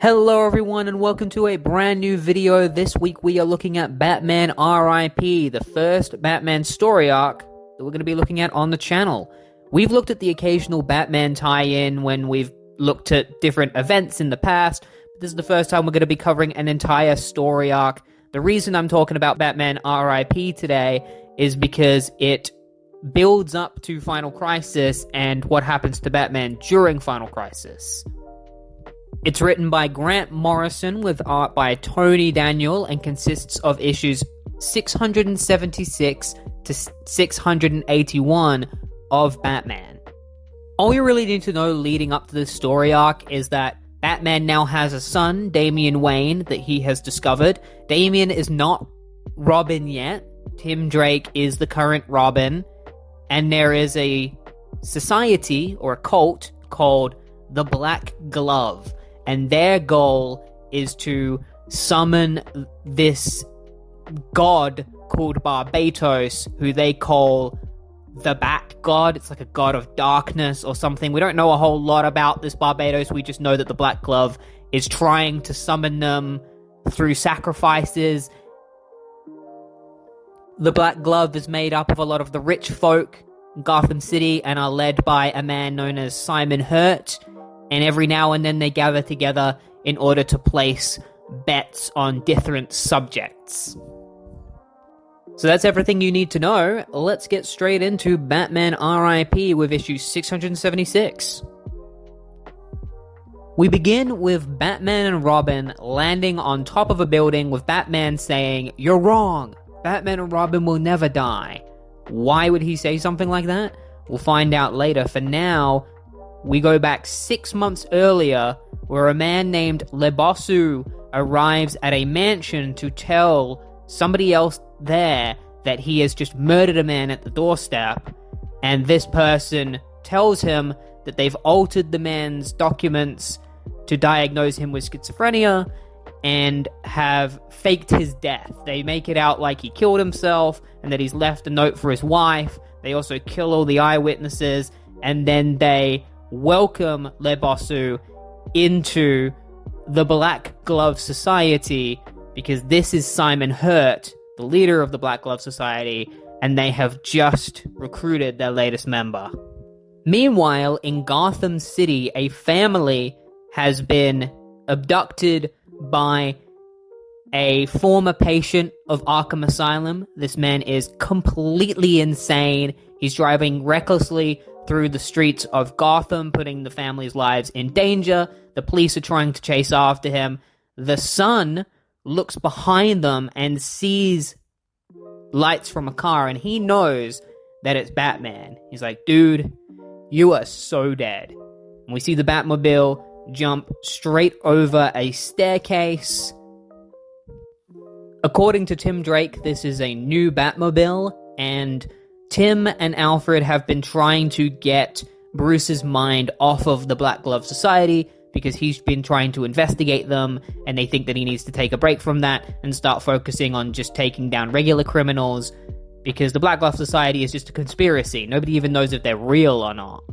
Hello everyone and welcome to a brand new video. This week we are looking at Batman RIP, the first Batman story arc that we're going to be looking at on the channel. We've looked at the occasional Batman tie-in when we've looked at different events in the past, but this is the first time we're going to be covering an entire story arc. The reason I'm talking about Batman RIP today is because it builds up to Final Crisis and what happens to Batman during Final Crisis. It's written by Grant Morrison with art by Tony Daniel and consists of issues 676 to 681 of Batman. All you really need to know leading up to this story arc is that Batman now has a son, Damian Wayne, that he has discovered. Damian is not Robin yet. Tim Drake is the current Robin. And there is a society or a cult called the Black Glove. And their goal is to summon this god called Barbatos, who they call the Bat God. It's like a god of darkness or something. We don't know a whole lot about this Barbatos. We just know that the Black Glove is trying to summon them through sacrifices. The Black Glove is made up of a lot of the rich folk in Gotham City and are led by a man known as Simon Hurt. And every now and then they gather together in order to place bets on different subjects. So that's everything you need to know. Let's get straight into Batman RIP with issue 676. We begin with Batman and Robin landing on top of a building with Batman saying, "You're wrong. Batman and Robin will never die." Why would he say something like that? We'll find out later. For now, we go back 6 months earlier, where a man named Lebossu arrives at a mansion to tell somebody else there that he has just murdered a man at the doorstep, and this person tells him that they've altered the man's documents to diagnose him with schizophrenia and have faked his death. They make it out like he killed himself and that he's left a note for his wife. They also kill all the eyewitnesses, and then they welcome Lebossu into the Black Glove Society because this is Simon Hurt, the leader of the Black Glove Society, and they have just recruited their latest member. Meanwhile, in Gotham City, a family has been abducted by a former patient of Arkham Asylum. This man is completely insane. He's driving recklessly through the streets of Gotham, putting the family's lives in danger. The police are trying to chase after him. The son looks behind them and sees lights from a car, and he knows that it's Batman. He's like, "Dude, you are so dead." And we see the Batmobile jump straight over a staircase. According to Tim Drake, this is a new Batmobile, and Tim and Alfred have been trying to get Bruce's mind off of the Black Glove Society because he's been trying to investigate them, and they think that he needs to take a break from that and start focusing on just taking down regular criminals because the Black Glove Society is just a conspiracy. Nobody even knows if they're real or not.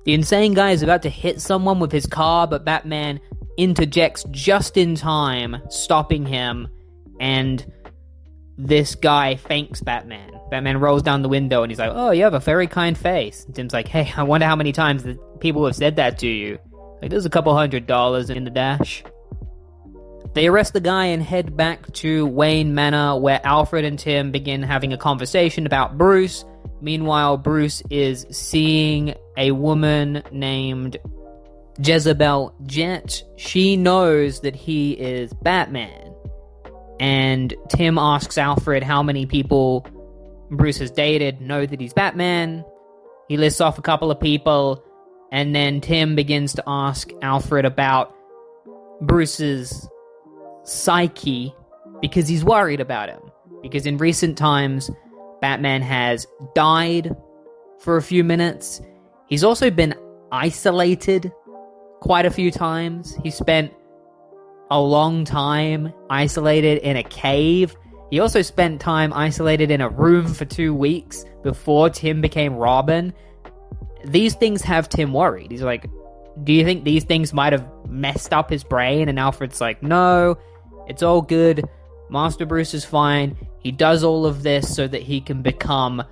The insane guy is about to hit someone with his car, but Batman interjects just in time, stopping him, and this guy thanks Batman. Batman rolls down the window and he's like, "Oh, you have a very kind face." And Tim's like, "Hey, I wonder how many times that people have said that to you. Like, there's a couple $100 in the dash." They arrest the guy and head back to Wayne Manor, where Alfred and Tim begin having a conversation about Bruce. Meanwhile, Bruce is seeing a woman named Jezebel Jet. She knows that he is Batman. And Tim asks Alfred how many people Bruce has dated know that he's Batman. He lists off a couple of people, and then Tim begins to ask Alfred about Bruce's psyche because he's worried about him. Because in recent times, Batman has died for a few minutes. He's also been isolated quite a few times. He spent a long time isolated in a cave. He also spent time isolated in a room for 2 weeks before Tim became Robin. These things have Tim worried. He's like, do you think these things might have messed up his brain, and Alfred's like, no, it's all good. Master Bruce is fine. He does all of this so that he can become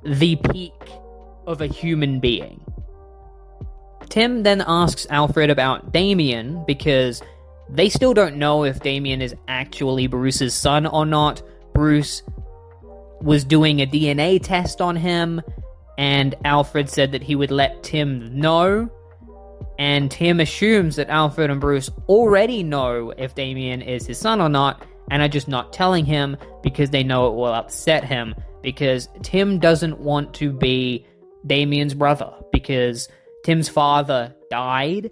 the peak of a human being. Tim then asks Alfred about Damien, because they still don't know if Damien is actually Bruce's son or not. Bruce was doing a DNA test on him, and Alfred said that he would let Tim know. And Tim assumes that Alfred and Bruce already know if Damien is his son or not, and are just not telling him because they know it will upset him. Because Tim doesn't want to be Damien's brother, because Tim's father died,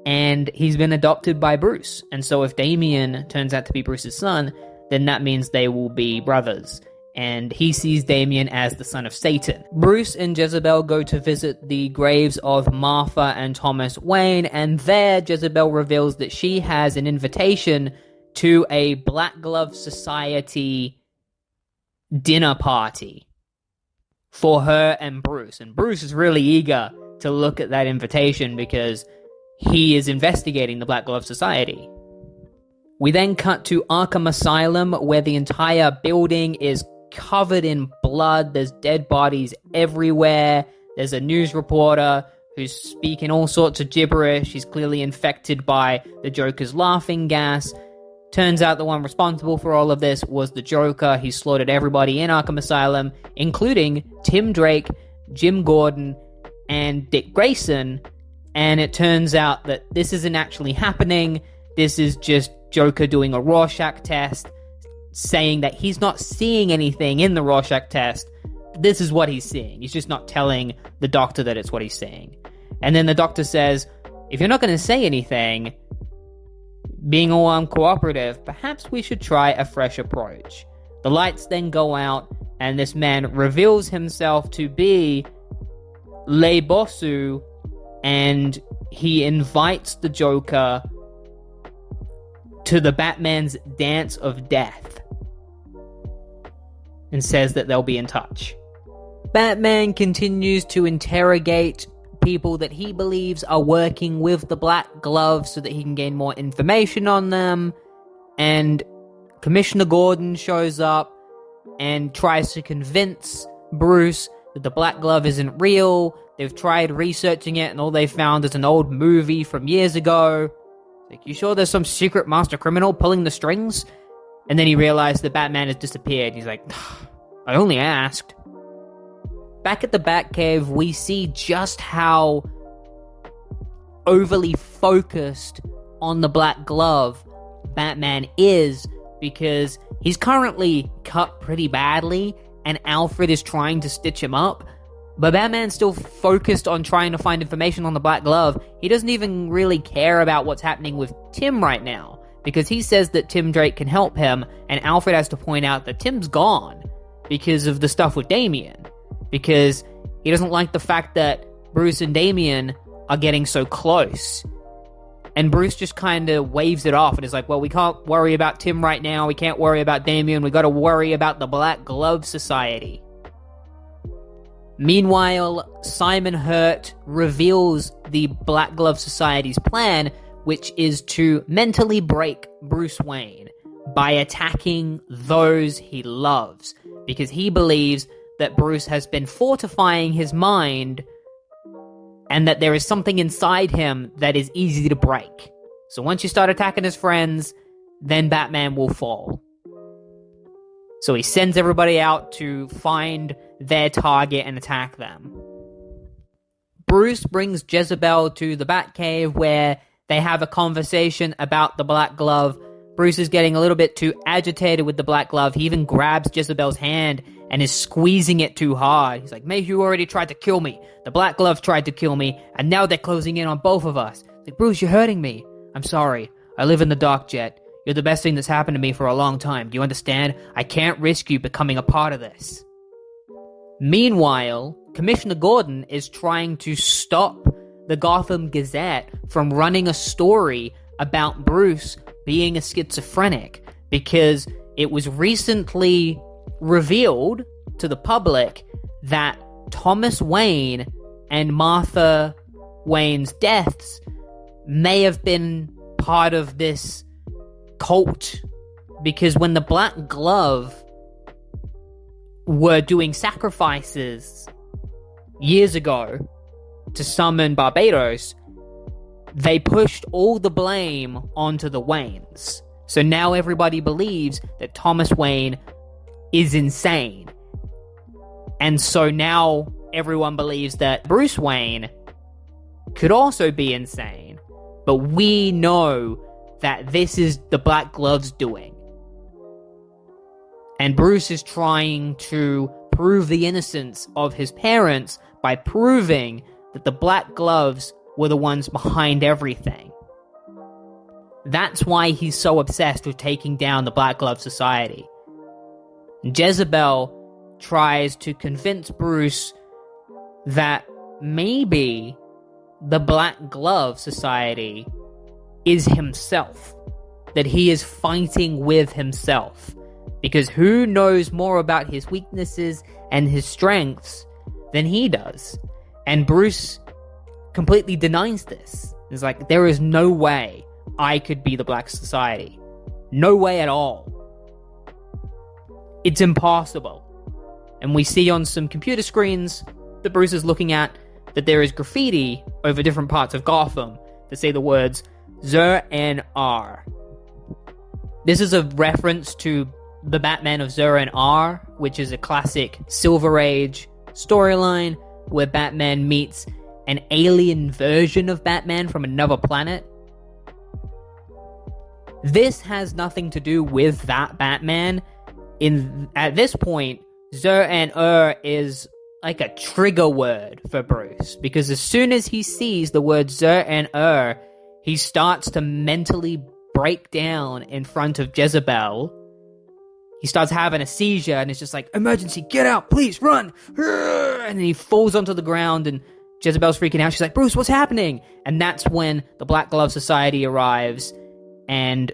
and he's been adopted by Bruce. And so if Damien turns out to be Bruce's son, then that means they will be brothers. And he sees Damien as the son of Satan. Bruce and Jezebel go to visit the graves of Martha and Thomas Wayne, and there Jezebel reveals that she has an invitation to a Black Glove Society dinner party for her and Bruce. And Bruce is really eager to look at that invitation because he is investigating the Black Glove Society. We then cut to Arkham Asylum, where the entire building is covered in blood. There's dead bodies everywhere. There's a news reporter who's speaking all sorts of gibberish. He's clearly infected by the Joker's laughing gas. Turns out the one responsible for all of this was the Joker. He slaughtered everybody in Arkham Asylum, including Tim Drake, Jim Gordon, and Dick Grayson. And it turns out that this isn't actually happening. This is just Joker doing a Rorschach test, saying that he's not seeing anything in the Rorschach test. This is what he's seeing. He's just not telling the doctor that it's what he's seeing. And then the doctor says, if you're not going to say anything, being all uncooperative, perhaps we should try a fresh approach. The lights then go out, and this man reveals himself to be Le Bossu, and he invites the Joker to the Batman's Dance of Death and says that they'll be in touch. Batman continues to interrogate people that he believes are working with the Black Glove so that he can gain more information on them, and Commissioner Gordon shows up and tries to convince Bruce that the Black Glove isn't real. They've tried researching it, and all they found is an old movie from years ago. Like, you sure there's some secret master criminal pulling the strings? And then he realized that Batman has disappeared. He's like, I only asked. Back at the Batcave, we see just how overly focused on the Black Glove Batman is, because he's currently cut pretty badly, and Alfred is trying to stitch him up. But Batman's still focused on trying to find information on the Black Glove. He doesn't even really care about what's happening with Tim right now, because he says that Tim Drake can help him, and Alfred has to point out that Tim's gone because of the stuff with Damien. Because he doesn't like the fact that Bruce and Damien are getting so close. And Bruce just kind of waves it off and is like, well, we can't worry about Tim right now, we can't worry about Damien, we gotta worry about the Black Glove Society. Meanwhile, Simon Hurt reveals the Black Glove Society's plan, which is to mentally break Bruce Wayne by attacking those he loves, because he believes that Bruce has been fortifying his mind and that there is something inside him that is easy to break. So once you start attacking his friends, then Batman will fall. So he sends everybody out to find their target and attack them. Bruce brings Jezebel to the Batcave, where they have a conversation about the Black Glove. Bruce is getting a little bit too agitated with the Black Glove. He even grabs Jezebel's hand and is squeezing it too hard. He's like, Mayhew already tried to kill me. The Black Glove tried to kill me, and now they're closing in on both of us. It's like, Bruce, you're hurting me. I'm sorry. I live in the dark, Jet. You're the best thing that's happened to me for a long time. Do you understand? I can't risk you becoming a part of this. Meanwhile, Commissioner Gordon is trying to stop the Gotham Gazette from running a story about Bruce being a schizophrenic, because it was recently revealed to the public that Thomas Wayne and Martha Wayne's deaths may have been part of this cult, because when the Black Glove were doing sacrifices years ago to summon Barbados, they pushed all the blame onto the Waynes. So now everybody believes that Thomas Wayne is insane. And so now everyone believes that Bruce Wayne could also be insane. But we know that this is the Black Glove's doing. And Bruce is trying to prove the innocence of his parents by proving that the Black Gloves were the ones behind everything. That's why he's so obsessed with taking down the Black Glove Society. Jezebel tries to convince Bruce that maybe the Black Glove Society is himself, that he is fighting with himself, because who knows more about his weaknesses and his strengths than he does? And Bruce completely denies this. It's like, there is no way I could be the Black Society. No way at all. It's impossible. And we see on some computer screens that Bruce is looking at that there is graffiti over different parts of Gotham that say the words Zur En Arrh. This is a reference to the Batman of Zur En Arrh, which is a classic Silver Age storyline where Batman meets an alien version of Batman from another planet. This has nothing to do with that Batman. At this point, Zur En Arrh is like a trigger word for Bruce, because as soon as he sees the word Zur En Arrh, he starts to mentally break down in front of Jezebel. He starts having a seizure, and it's just like, emergency, get out, please, run! And then he falls onto the ground, and Jezebel's freaking out. She's like, Bruce, what's happening? And that's when the Black Glove Society arrives, and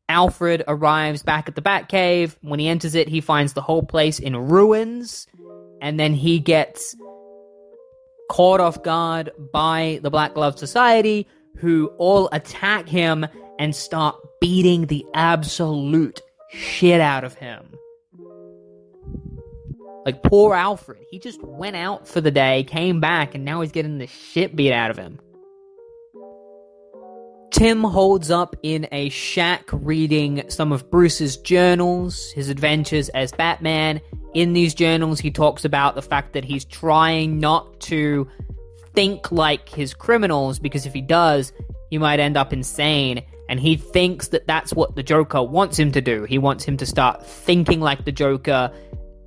Alfred arrives back at the Batcave. When he enters it, he finds the whole place in ruins, and then he gets caught off guard by the Black Glove Society, who all attack him and start beating the absolute shit out of him. Like, poor Alfred. He just went out for the day, came back, and now he's getting the shit beat out of him. Tim holds up in a shack reading some of Bruce's journals, his adventures as Batman. In these journals, he talks about the fact that he's trying not to think like his criminals, because if he does, he might end up insane. And he thinks that that's what the Joker wants him to do. He wants him to start thinking like the Joker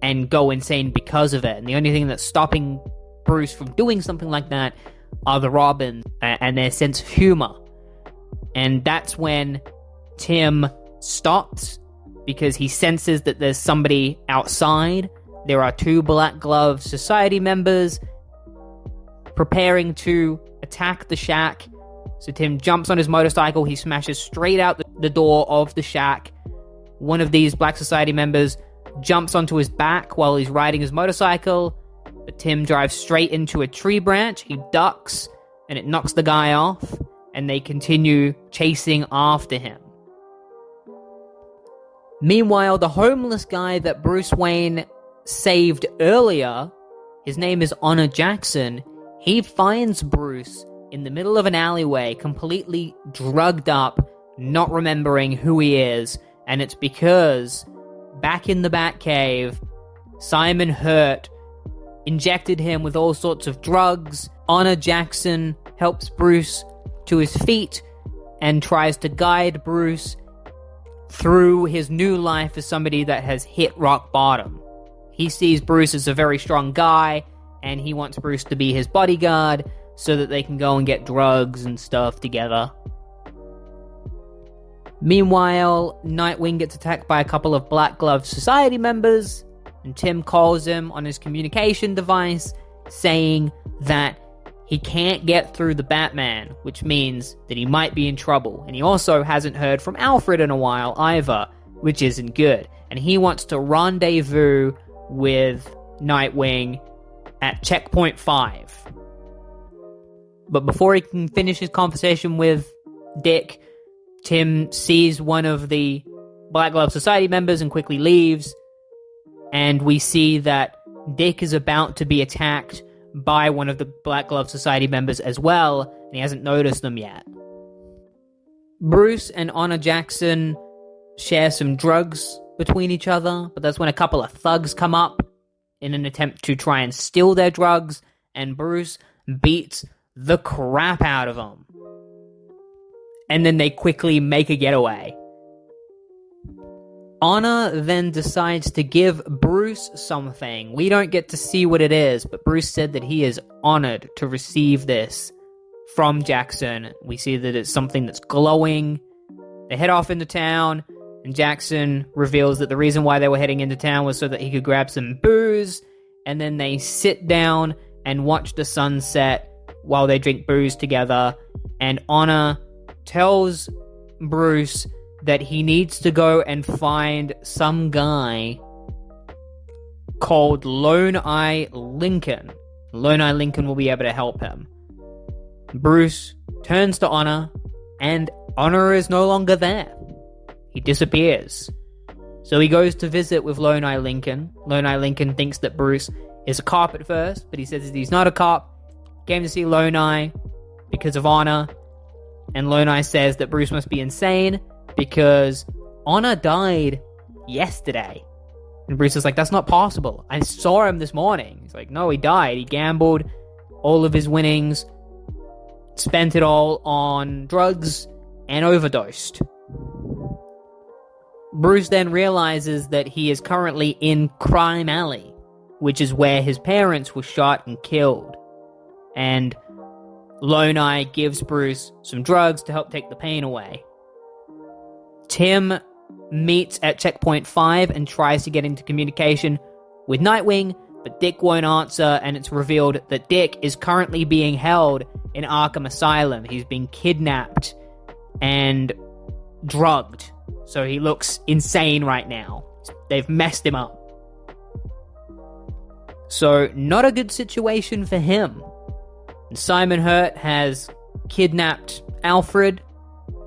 and go insane because of it. And the only thing that's stopping Bruce from doing something like that are the Robins and their sense of humor. And that's when Tim stops, because he senses that there's somebody outside. There are two Black Glove Society members preparing to attack the shack. So Tim jumps on his motorcycle, he smashes straight out the door of the shack. One of these Black Society members jumps onto his back while he's riding his motorcycle, but Tim drives straight into a tree branch. He ducks, and it knocks the guy off, and they continue chasing after him. Meanwhile, the homeless guy that Bruce Wayne saved earlier, his name is Honor Jackson, he finds Bruce in the middle of an alleyway, completely drugged up, not remembering who he is, and it's because back in the Batcave, Simon Hurt injected him with all sorts of drugs. Honor Jackson helps Bruce to his feet and tries to guide Bruce through his new life as somebody that has hit rock bottom. He sees Bruce as a very strong guy, and he wants Bruce to be his bodyguard so that they can go and get drugs and stuff together. Meanwhile, Nightwing gets attacked by a couple of Black Glove Society members, and Tim calls him on his communication device, saying that he can't get through the Batman, which means that he might be in trouble. And he also hasn't heard from Alfred in a while either, which isn't good. And he wants to rendezvous with Nightwing at Checkpoint 5. But before he can finish his conversation with Dick, Tim sees one of the Black Glove Society members and quickly leaves. And we see that Dick is about to be attacked by one of the Black Glove Society members as well, and he hasn't noticed them yet. Bruce and Honor Jackson share some drugs between each other, but that's when a couple of thugs come up in an attempt to try and steal their drugs, and Bruce beats the crap out of them. And then they quickly make a getaway. Honor then decides to give Bruce something. We don't get to see what it is, but Bruce said that he is honored to receive this from Jackson. We see that it's something that's glowing. They head off into town, and Jackson reveals that the reason why they were heading into town was so that he could grab some booze, and then they sit down and watch the sunset while they drink booze together, and Honor tells Bruce that he needs to go and find some guy called Lone Eye Lincoln. Lone Eye Lincoln will be able to help him. Bruce turns to Honor, and Honor is no longer there. He disappears. So he goes to visit with Lone Eye Lincoln. Lone Eye Lincoln thinks that Bruce is a cop at first, but he says that he's not a cop. Came to see Lone Eye because of Honor. And Lone Eye says that Bruce must be insane because Honor died yesterday. And Bruce is like, that's not possible. I saw him this morning. He's like, no, he died. He gambled all of his winnings, spent it all on drugs, and overdosed. Bruce then realizes that he is currently in Crime Alley, which is where his parents were shot and killed. And Lone Eye gives Bruce some drugs to help take the pain away. Tim meets at Checkpoint 5 and tries to get into communication with Nightwing, but Dick won't answer, and it's revealed that Dick is currently being held in Arkham Asylum. He's been kidnapped and drugged, so he looks insane right now. They've messed him up. So, not a good situation for him. Simon Hurt has kidnapped Alfred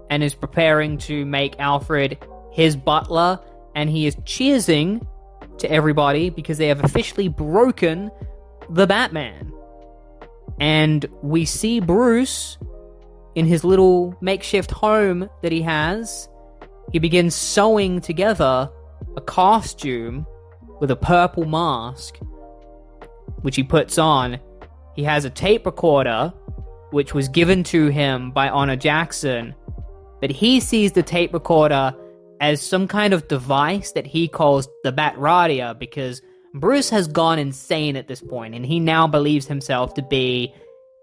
and is preparing to make Alfred his butler, and he is cheersing to everybody because they have officially broken the Batman. And we see Bruce in his little makeshift home that he has. He begins sewing together a costume with a purple mask, which he puts on. He has a tape recorder, which was given to him by Honor Jackson, but he sees the tape recorder as some kind of device that he calls the Bat Radio, because Bruce has gone insane at this point, and he now believes himself to be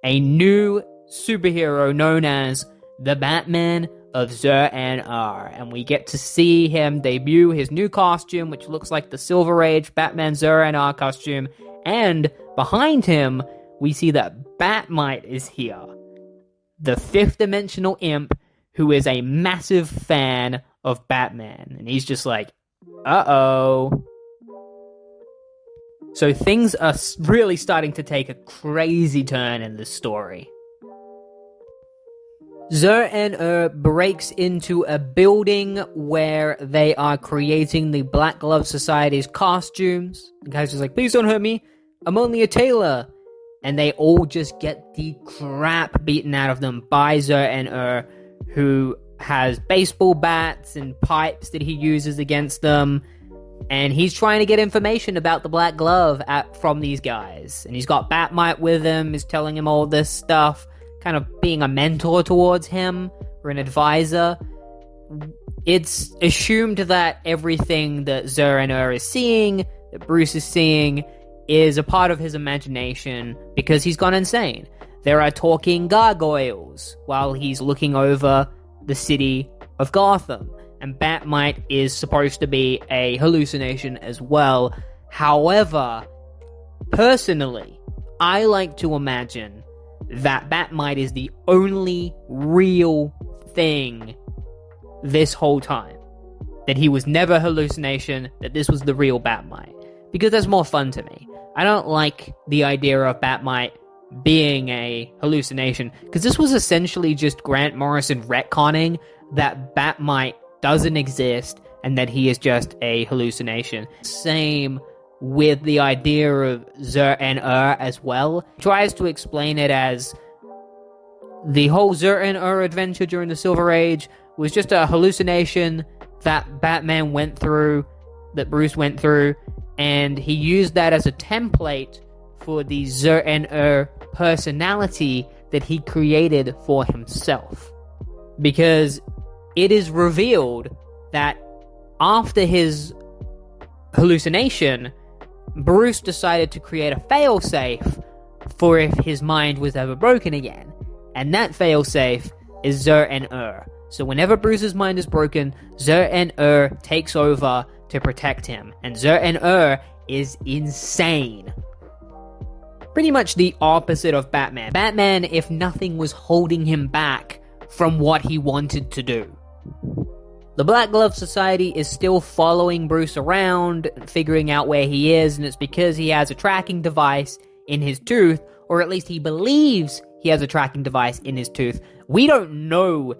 a new superhero known as the Batman of Zur En Arrh, and we get to see him debut his new costume, which looks like the Silver Age Batman Zur En Arrh costume, and behind him, we see that Batmite is here, the fifth dimensional imp who is a massive fan of Batman. And he's just like, uh-oh. So things are really starting to take a crazy turn in this story. Zur En Arrh breaks into a building where they are creating the Black Glove Society's costumes. The guy's just like, please don't hurt me. I'm only a tailor. And they all just get the crap beaten out of them by Zur En Arrh, who has baseball bats and pipes that he uses against them. And he's trying to get information about the Black Glove from these guys. And he's got Batmite with him, is telling him all this stuff, kind of being a mentor towards him, or an advisor. It's assumed that everything that Zur En Arrh is seeing, that Bruce is seeing, is a part of his imagination because he's gone insane. There are talking gargoyles while he's looking over the city of Gotham, and Batmite is supposed to be a hallucination as well. However, personally, I like to imagine that Batmite is the only real thing this whole time. That he was never a hallucination, that this was the real Batmite. Because that's more fun to me. I don't like the idea of Batmite being a hallucination, because this was essentially just Grant Morrison retconning that Bat-Mite doesn't exist and that he is just a hallucination. Same with the idea of Zur En Arrh as well. He tries to explain it as the whole Zur En Arrh adventure during the Silver Age was just a hallucination that Batman went through, that Bruce went through, and he used that as a template for the Zur En Arrh personality that he created for himself. Because it is revealed that after his hallucination, Bruce decided to create a failsafe for if his mind was ever broken again. And that failsafe is Zur En Arrh. So whenever Bruce's mind is broken, Zur En Arrh takes over to protect him. And Zur En Arrh is insane. Pretty much the opposite of Batman. Batman, if nothing, was holding him back from what he wanted to do. The Black Glove Society is still following Bruce around, figuring out where he is, and it's because he has a tracking device in his tooth, or at least he believes he has a tracking device in his tooth. We don't know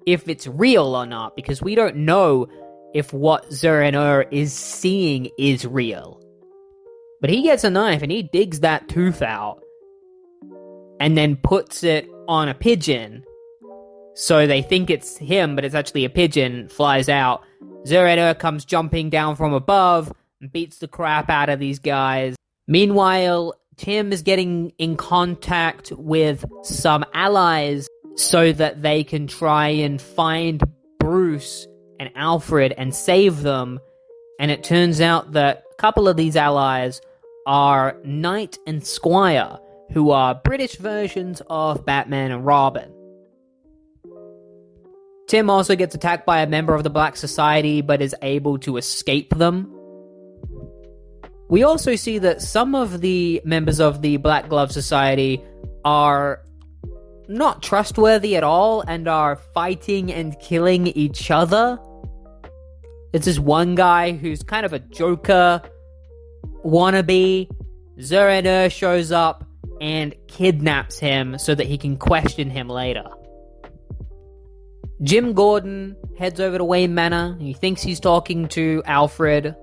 if it's real or not, because we don't know if what Zur En Arrh is seeing is real. But he gets a knife and he digs that tooth out and then puts it on a pigeon. So they think it's him, but it's actually a pigeon, flies out. Zur En Arrh comes jumping down from above and beats the crap out of these guys. Meanwhile, Tim is getting in contact with some allies so that they can try and find Bruce and Alfred and save them. And it turns out that a couple of these allies are Knight and Squire, who are British versions of Batman and Robin. Tim also gets attacked by a member of the Black Society, but is able to escape them. We also see that some of the members of the Black Glove Society are not trustworthy at all and are fighting and killing each other. It's this one guy who's kind of a Joker wannabe. Zur En Arrh shows up and kidnaps him so that he can question him later. Jim Gordon heads over to Wayne Manor. He thinks he's talking to Alfred,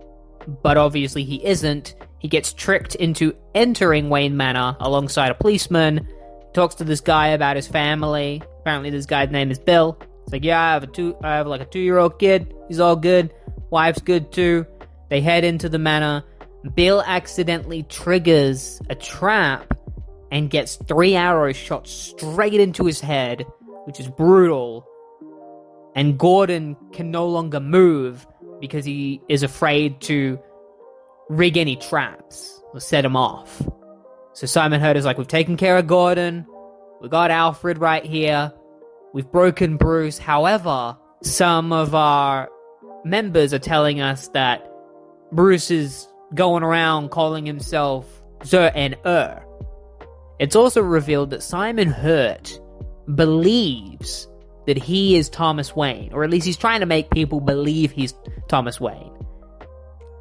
but obviously he isn't. He gets tricked into entering Wayne Manor alongside a policeman. Talks to this guy about his family. Apparently this guy's name is Bill. It's like, yeah, I have like a 2-year-old kid. He's all good. Wife's good too. They head into the manor. Bill accidentally triggers a trap and gets 3 arrows shot straight into his head, which is brutal. And Gordon can no longer move because he is afraid to rig any traps or set him off. So Simon Hurt is like, we've taken care of Gordon. We got Alfred right here. We've broken Bruce. However, some of our members are telling us that Bruce is going around calling himself Zur En Arrh. It's also revealed that Simon Hurt believes that he is Thomas Wayne, or at least he's trying to make people believe he's Thomas Wayne,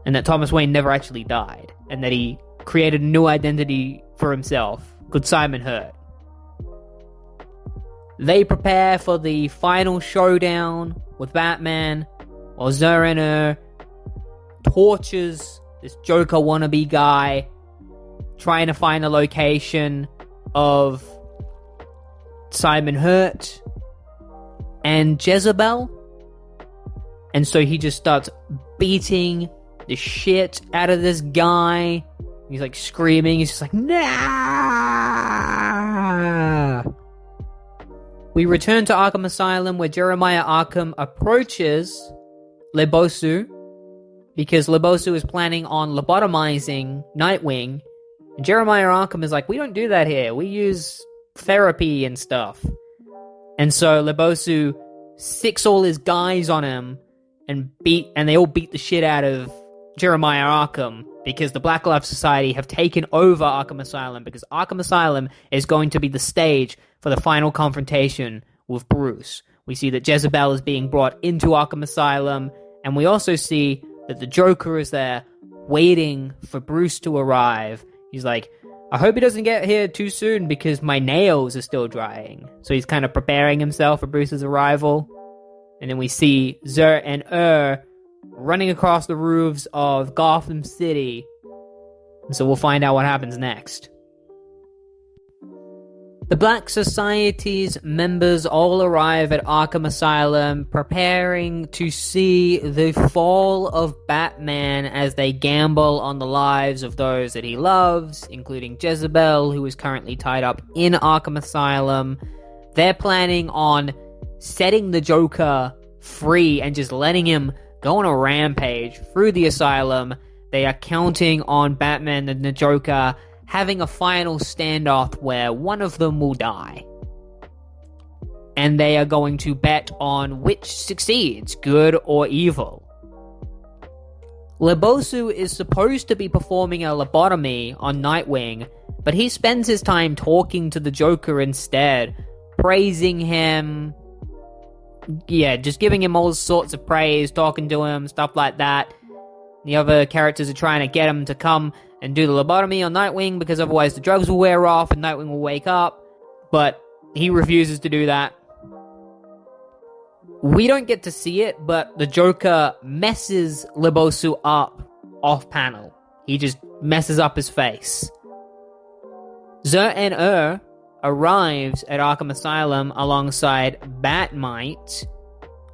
and that Thomas Wayne never actually died, and that he created a new identity for himself called Simon Hurt. They prepare for the final showdown with Batman, while Zur En Arrh tortures this Joker wannabe guy, trying to find the location of Simon Hurt and Jezebel. And so he just starts beating the shit out of this guy. He's like screaming. He's just like, nah! We return to Arkham Asylum, where Jeremiah Arkham approaches Lebosu, because Lebosu is planning on lobotomizing Nightwing. And Jeremiah Arkham is like, we don't do that here. We use therapy and stuff. And so Lebosu sicks all his guys on him and they all beat the shit out of Jeremiah Arkham, because the Black Glove Society have taken over Arkham Asylum, because Arkham Asylum is going to be the stage for the final confrontation with Bruce. We see that Jezebel is being brought into Arkham Asylum, and we also see that the Joker is there waiting for Bruce to arrive. He's like, I hope he doesn't get here too soon because my nails are still drying. So he's kind of preparing himself for Bruce's arrival. And then we see Zur En Arrh running across the roofs of Gotham City. And so we'll find out what happens next. The Black Society's members all arrive at Arkham Asylum, preparing to see the fall of Batman as they gamble on the lives of those that he loves, including Jezebel, who is currently tied up in Arkham Asylum. They're planning on setting the Joker free and just letting him go on a rampage through the asylum. They are counting on Batman and the Joker having a final standoff where one of them will die. And they are going to bet on which succeeds, good or evil. Lebosu is supposed to be performing a lobotomy on Nightwing, but he spends his time talking to the Joker instead, praising him. Yeah, just giving him all sorts of praise, talking to him, stuff like that. The other characters are trying to get him to come and do the lobotomy on Nightwing because otherwise the drugs will wear off and Nightwing will wake up. But he refuses to do that. We don't get to see it, but the Joker messes Lebosu up off panel. He just messes up his face. Zur En Arrh arrives at Arkham Asylum alongside Batmite.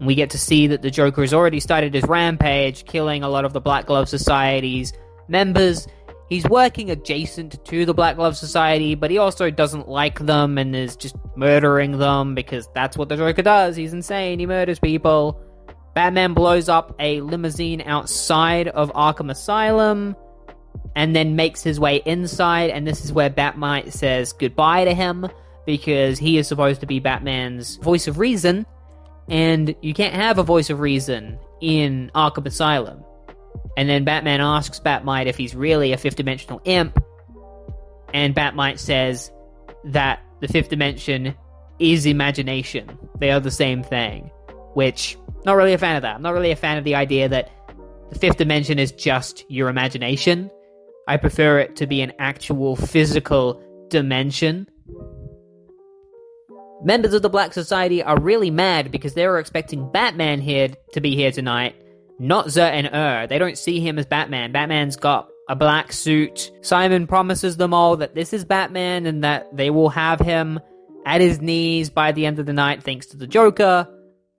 We get to see that the Joker has already started his rampage, killing a lot of the Black Glove Society's members. He's working adjacent to the Black Glove Society, but he also doesn't like them and is just murdering them because that's what the Joker does. He's insane. He murders people. Batman blows up a limousine outside of Arkham Asylum and then makes his way inside, and this is where Batmite says goodbye to him because he is supposed to be Batman's voice of reason, and you can't have a voice of reason in Arkham Asylum. And then Batman asks Batmite if he's really a fifth-dimensional imp, and Batmite says that the fifth dimension is imagination. They are the same thing, which, not really a fan of that. I'm not really a fan of the idea that the fifth dimension is just your imagination. I prefer it to be an actual physical dimension. Members of the Black Society are really mad because they were expecting Batman here to be here tonight, not Zur En Arrh. They don't see him as Batman. Batman's got a black suit. Simon promises them all that this is Batman and that they will have him at his knees by the end of the night thanks to the Joker.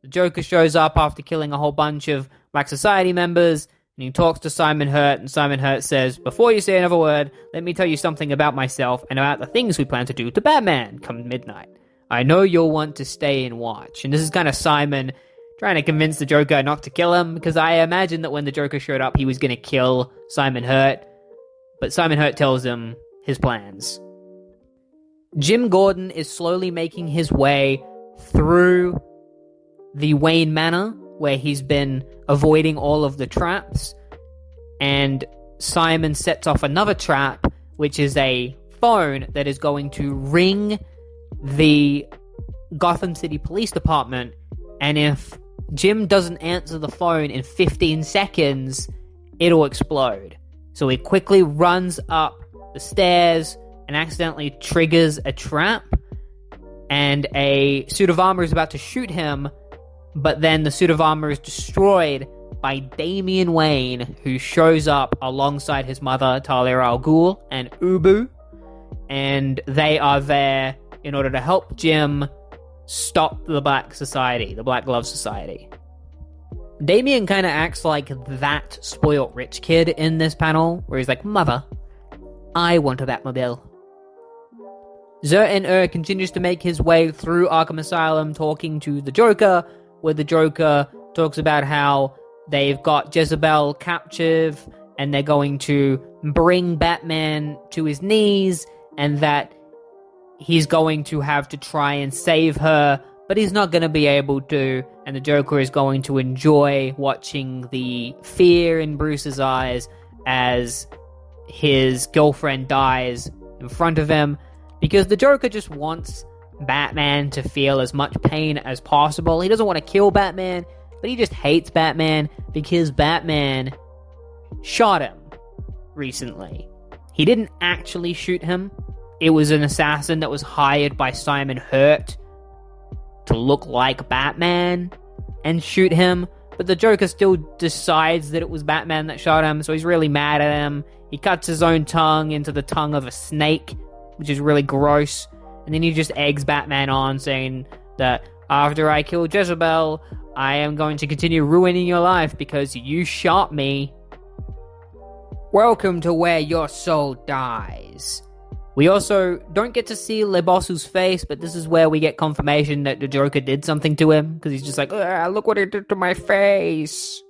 The Joker shows up after killing a whole bunch of Black Society members, and he talks to Simon Hurt, and Simon Hurt says, "Before you say another word, let me tell you something about myself and about the things we plan to do to Batman come midnight. I know you'll want to stay and watch." And this is kind of Simon trying to convince the Joker not to kill him, because I imagine that when the Joker showed up, he was going to kill Simon Hurt. But Simon Hurt tells him his plans. Jim Gordon is slowly making his way through the Wayne Manor, where he's been avoiding all of the traps. And Simon sets off another trap, which is a phone that is going to ring the Gotham City Police Department, and if Jim doesn't answer the phone in 15 seconds, it'll explode. So he quickly runs up the stairs and accidentally triggers a trap, and a suit of armor is about to shoot him, but then the suit of armor is destroyed by Damian Wayne, who shows up alongside his mother, Talia al Ghul, and Ubu, and they are there in order to help Jim stop the Black Society, the Black Glove Society. Damian kind of acts like that spoiled rich kid in this panel, where he's like, "Mother, I want a Batmobile." Zur En Arrh continues to make his way through Arkham Asylum, talking to the Joker, where the Joker talks about how they've got Jezebel captive, and they're going to bring Batman to his knees, and that he's going to have to try and save her, but he's not going to be able to, and the Joker is going to enjoy watching the fear in Bruce's eyes as his girlfriend dies in front of him, because the Joker just wants Batman to feel as much pain as possible. He doesn't want to kill Batman, but he just hates Batman because Batman shot him recently. he didn't actually shoot him. It was an assassin that was hired by Simon Hurt to look like Batman and shoot him. But the Joker still decides that it was Batman that shot him, so he's really mad at him. He cuts his own tongue into the tongue of a snake, which is really gross. And then he just eggs Batman on, saying that after I kill Jezebel, I am going to continue ruining your life because you shot me. Welcome to where your soul dies. We also don't get to see Le Bossu's face, but this is where we get confirmation that the Joker did something to him, because he's just like, look what he did to my face.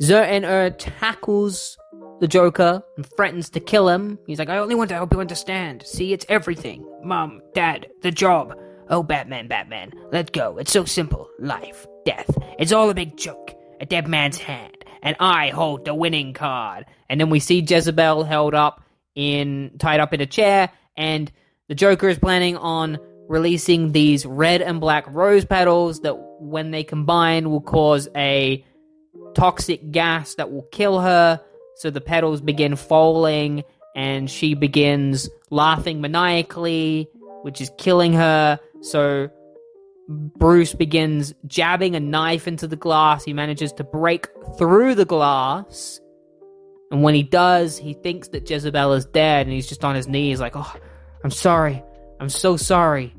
Zur En Arrh tackles the Joker and threatens to kill him. He's like, I only want to help you understand. See, it's everything. Mom, Dad, the job. Oh, Batman, let go. It's so simple. Life, death. It's all a big joke. A dead man's hand. And I hold the winning card. And then we see Jezebel tied up in a chair, and the Joker is planning on releasing these red and black rose petals that, when they combine, will cause a toxic gas that will kill her. So the petals begin falling, and she begins laughing maniacally, which is killing her. So Bruce begins jabbing a knife into the glass. He manages to break through the glass. And when he does, he thinks that Jezebel is dead, and he's just on his knees like, oh, I'm sorry. I'm so sorry.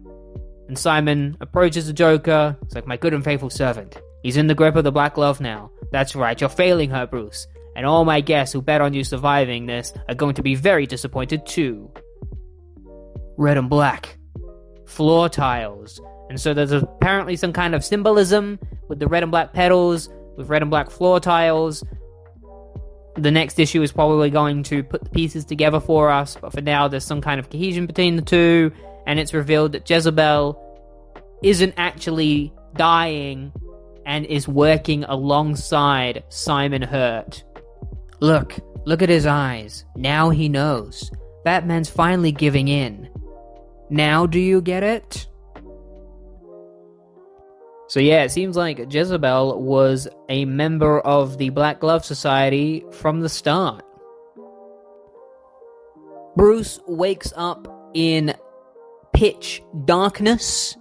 And Simon approaches the Joker. It's like, my good and faithful servant. He's in the grip of the Black Glove now. That's right, you're failing her, Bruce. And all my guests who bet on you surviving this are going to be very disappointed too. Red and black. Floor tiles. And so there's apparently some kind of symbolism with the red and black petals, with red and black floor tiles. The next issue is probably going to put the pieces together for us, but for now there's some kind of cohesion between the two, and it's revealed that Jezebel isn't actually dying and is working alongside Simon Hurt. Look at his eyes. Now he knows. Batman's finally giving in. Now do you get it? So yeah, it seems like Jezebel was a member of the Black Glove Society from the start. Bruce wakes up in pitch darkness.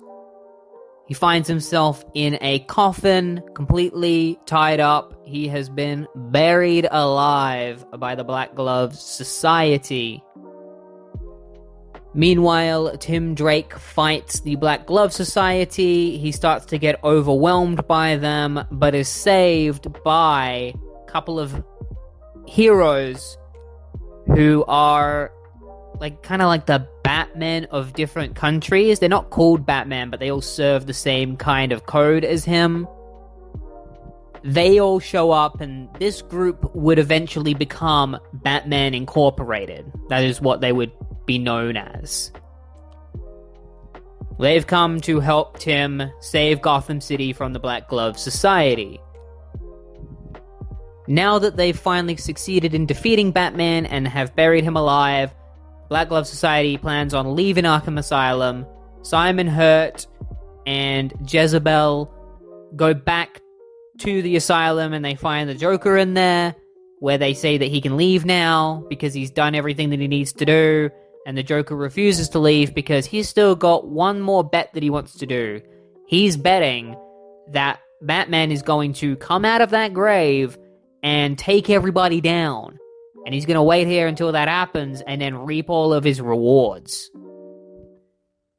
He finds himself in a coffin, completely tied up. He has been buried alive by the Black Glove Society. Meanwhile, Tim Drake fights the Black Glove Society. He starts to get overwhelmed by them, but is saved by a couple of heroes who are kind of like the Batman of different countries. They're not called Batman, but they all serve the same kind of code as him. They all show up, and this group would eventually become Batman Incorporated. That is what they would be known as. They've come to help Tim save Gotham City from the Black Glove Society. Now that they've finally succeeded in defeating Batman and have buried him alive, Black Glove Society plans on leaving Arkham Asylum. Simon Hurt and Jezebel go back to the asylum, and they find the Joker in there, where they say that he can leave now because he's done everything that he needs to do. And the Joker refuses to leave because he's still got one more bet that he wants to do. He's betting that Batman is going to come out of that grave and take everybody down. And he's going to wait here until that happens and then reap all of his rewards.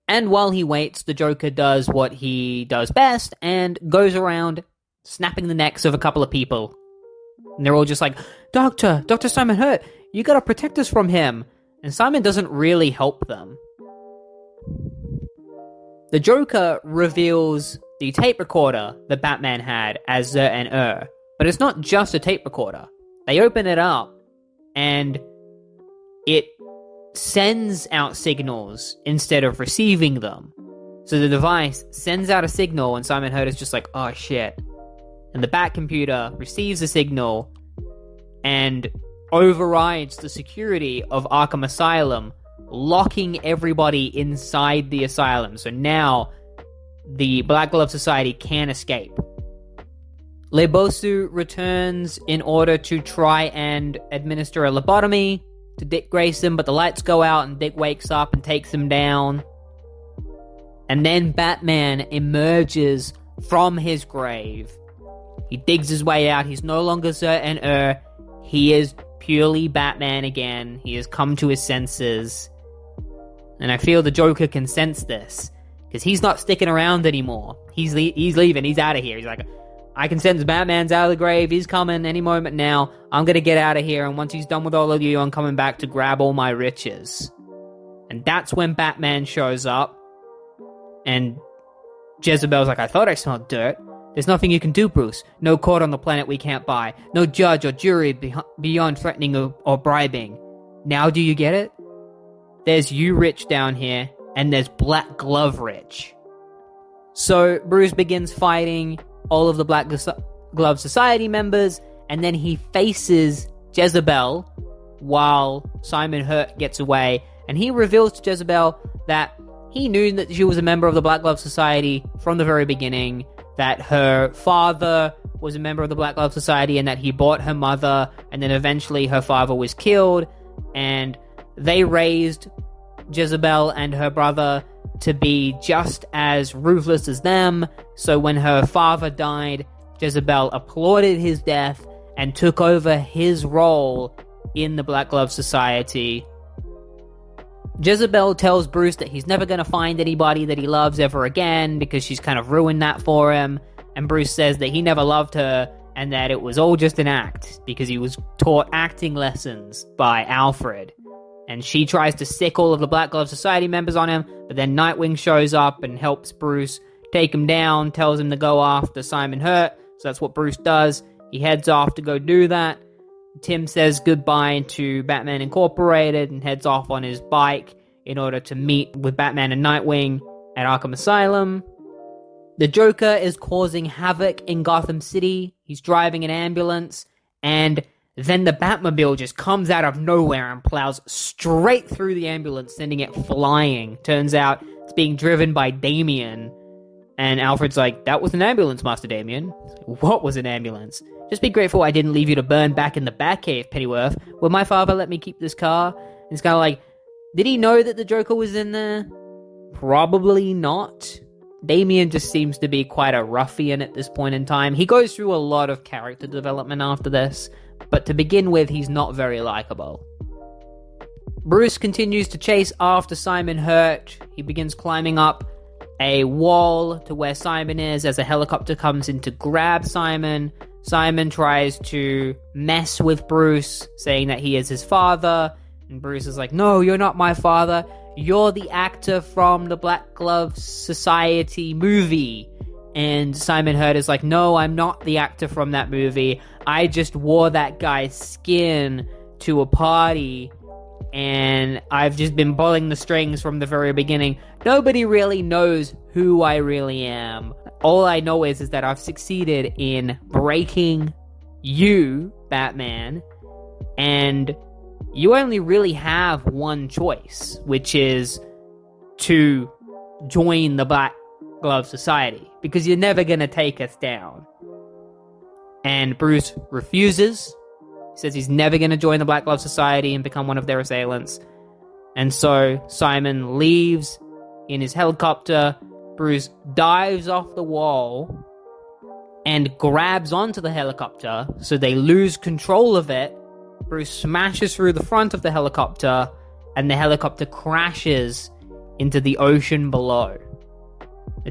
And while he waits, the Joker does what he does best and goes around snapping the necks of a couple of people. And they're all just like, Dr. Simon Hurt, you gotta protect us from him. And Simon doesn't really help them. The Joker reveals the tape recorder that Batman had as Zur En Arrh. But it's not just a tape recorder. They open it up, and it sends out signals instead of receiving them. So the device sends out a signal, and Simon Hurt is just like, oh shit. And the Bat computer receives the signal and overrides the security of Arkham Asylum, locking everybody inside the asylum. So now the Black Glove Society can't escape. Le Bossu returns in order to try and administer a lobotomy to Dick Grayson, but the lights go out and Dick wakes up and takes him down. And then Batman emerges from his grave. He digs his way out. He's no longer Zur En Arrh. He is purely Batman again. He has come to his senses. And I feel the Joker can sense this, because he's not sticking around anymore. He's leaving. He's out of here. He's like, I can sense Batman's out of the grave. He's coming any moment now. I'm going to get out of here. And once he's done with all of you, I'm coming back to grab all my riches. And that's when Batman shows up. And Jezebel's like, I thought I smelled dirt. There's nothing you can do, Bruce. No court on the planet we can't buy. No judge or jury beyond threatening or bribing. Now do you get it? There's you Rich down here, and there's Black Glove Rich. So Bruce begins fighting all of the Black Glove Society members, and then he faces Jezebel while Simon Hurt gets away, and he reveals to Jezebel that he knew that she was a member of the Black Glove Society from the very beginning, that her father was a member of the Black Glove Society, and that he bought her mother, and then eventually her father was killed, and they raised Jezebel and her brother to be just as ruthless as them. So when her father died, Jezebel applauded his death and took over his role in the Black Glove Society. Jezebel tells Bruce that he's never going to find anybody that he loves ever again because she's kind of ruined that for him. And Bruce says that he never loved her and that it was all just an act because he was taught acting lessons by Alfred. And she tries to sick all of the Black Glove Society members on him, but then Nightwing shows up and helps Bruce take him down, tells him to go after Simon Hurt. So that's what Bruce does. He heads off to go do that. Tim says goodbye to Batman Incorporated and heads off on his bike in order to meet with Batman and Nightwing at Arkham Asylum. The Joker is causing havoc in Gotham City. He's driving an ambulance, and then the Batmobile just comes out of nowhere and plows straight through the ambulance, sending it flying. Turns out it's being driven by Damian. And Alfred's like, that was an ambulance, Master Damian. What was an ambulance? Just be grateful I didn't leave you to burn back in the Batcave, Pennyworth. Will my father let me keep this car? And it's kind of like, did he know that the Joker was in there? Probably not. Damian just seems to be quite a ruffian at this point in time. He goes through a lot of character development after this, but to begin with, he's not very likable. Bruce continues to chase after Simon Hurt. He begins climbing up a wall to where Simon is as a helicopter comes in to grab Simon. Simon tries to mess with Bruce, saying that he is his father, and Bruce is like, no, you're not my father. You're the actor from the Black Glove Society movie. And Simon Hurt is like, no, I'm not the actor from that movie. I just wore that guy's skin to a party, and I've just been pulling the strings from the very beginning. Nobody really knows who I really am. All I know is that I've succeeded in breaking you, Batman, and you only really have one choice, which is to join the Black Glove Society, because you're never going to take us down. And Bruce refuses. He says he's never going to join the Black Glove Society and become one of their assailants. And so Simon leaves in his helicopter. Bruce dives off the wall and grabs onto the helicopter, so they lose control of it. Bruce smashes through the front of the helicopter, and the helicopter crashes into the ocean below.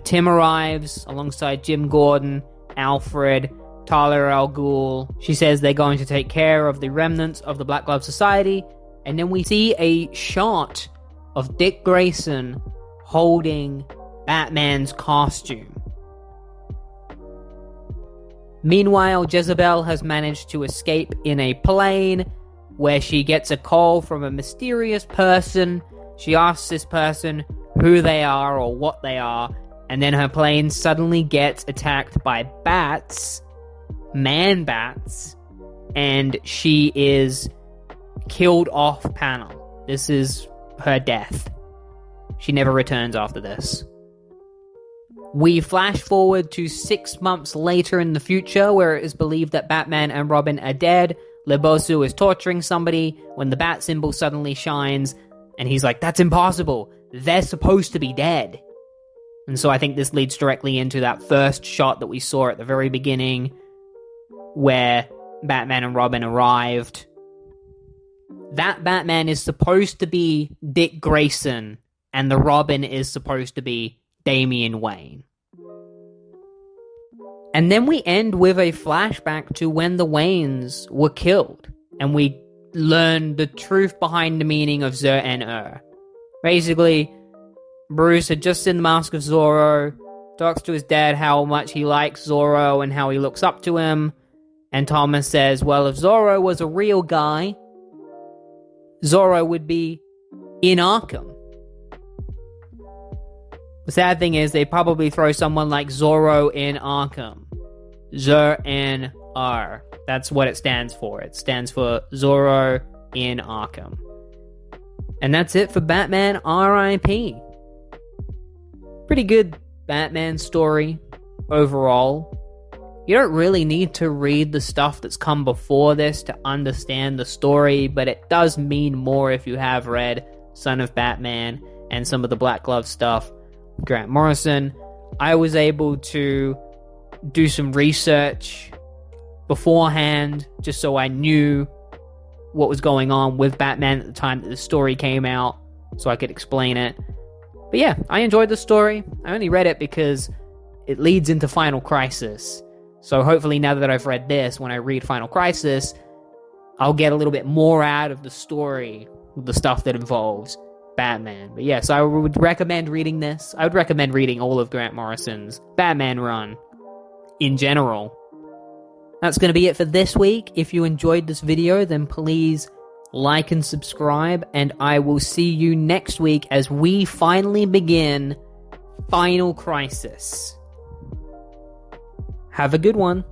Tim arrives alongside Jim Gordon, Alfred, Talia al Ghul. She says they're going to take care of the remnants of the Black Glove Society, and then we see a shot of Dick Grayson holding Batman's costume. Meanwhile, Jezebel has managed to escape in a plane, where she gets a call from a mysterious person. She asks this person who they are or what they are, and then her plane suddenly gets attacked by bats, man-bats, and she is killed off panel. This is her death. She never returns after this. We flash forward to 6 months later in the future, where it is believed that Batman and Robin are dead. Lebosu is torturing somebody when the bat symbol suddenly shines, and he's like, that's impossible. They're supposed to be dead. And so I think this leads directly into that first shot that we saw at the very beginning, where Batman and Robin arrived. That Batman is supposed to be Dick Grayson, and the Robin is supposed to be Damian Wayne. And then we end with a flashback to when the Waynes were killed, and we learn the truth behind the meaning of Zur En Arrh. Basically, Bruce had just seen the Mask of Zorro, talks to his dad how much he likes Zorro and how he looks up to him, and Thomas says, well, if Zorro was a real guy, Zorro would be in Arkham. The sad thing is, they probably throw someone like Zorro in Arkham. Zur En Arrh. That's what it stands for. It stands for Zorro in Arkham. And that's it for Batman R.I.P. Pretty good Batman story overall. You don't really need to read the stuff that's come before this to understand the story, but it does mean more if you have read Son of Batman and some of the Black Glove stuff. Grant Morrison. I was able to do some research beforehand just so I knew what was going on with Batman at the time that the story came out, so I could explain it. But yeah, I enjoyed the story. I only read it because it leads into Final Crisis. So hopefully now that I've read this, when I read Final Crisis, I'll get a little bit more out of the story, the stuff that involves Batman. But yes, I would recommend reading this. I would recommend reading all of Grant Morrison's Batman run in general. That's going to be it for this week. If you enjoyed this video, then please like and subscribe, and I will see you next week as we finally begin Final Crisis. Have a good one.